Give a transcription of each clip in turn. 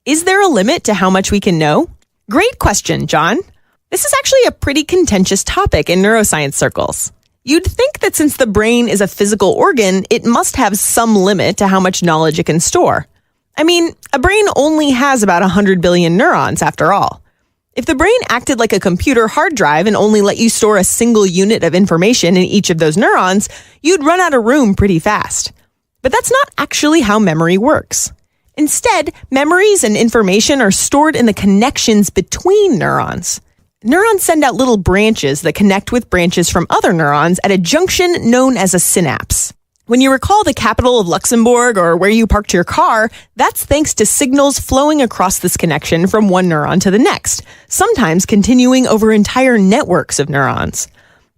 Is there a limit to how much we can know? Great question, John. This is actually a pretty contentious topic in neuroscience circles. You'd think that since the brain is a physical organ, it must have some limit to how much knowledge it can store. I mean, a brain only has about 100 billion neurons after all. If the brain acted like a computer hard drive and only let you store a single unit of information in each of those neurons, you'd run out of room pretty fast. But that's not actually how memory works. Instead, memories and information are stored in the connections between neurons. Neurons send out little branches that connect with branches from other neurons at a junction known as a synapse. When you recall the capital of Luxembourg or where you parked your car, that's thanks to signals flowing across this connection from one neuron to the next, sometimes continuing over entire networks of neurons.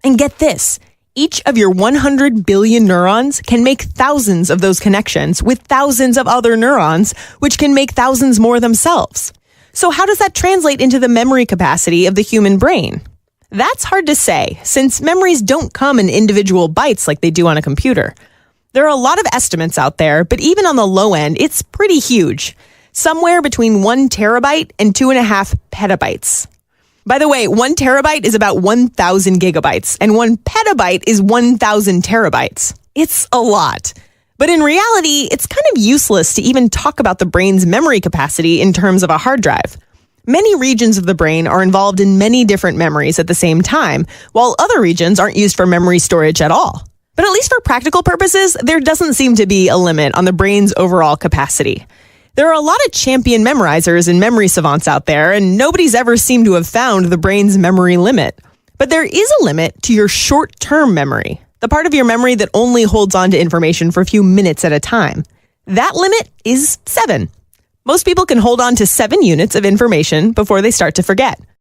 And get this, each of your 100 billion neurons can make thousands of those connections with thousands of other neurons, which can make thousands more themselves. So how does that translate into the memory capacity of the human brain? That's hard to say, since memories don't come in individual bytes like they do on a computer. There are a lot of estimates out there, but even on the low end, it's pretty huge. Somewhere between 1 terabyte and 2.5 petabytes. By the way, 1 terabyte is about 1,000 gigabytes, and 1 petabyte is 1,000 terabytes. It's a lot. But in reality, it's kind of useless to even talk about the brain's memory capacity in terms of a hard drive. Many regions of the brain are involved in many different memories at the same time, while other regions aren't used for memory storage at all. But at least for practical purposes, there doesn't seem to be a limit on the brain's overall capacity. There are a lot of champion memorizers and memory savants out there, and nobody's ever seemed to have found the brain's memory limit. But there is a limit to your short-term memory, the part of your memory that only holds on to information for a few minutes at a time. That limit is 7. Most people can hold on to 7 units of information before they start to forget.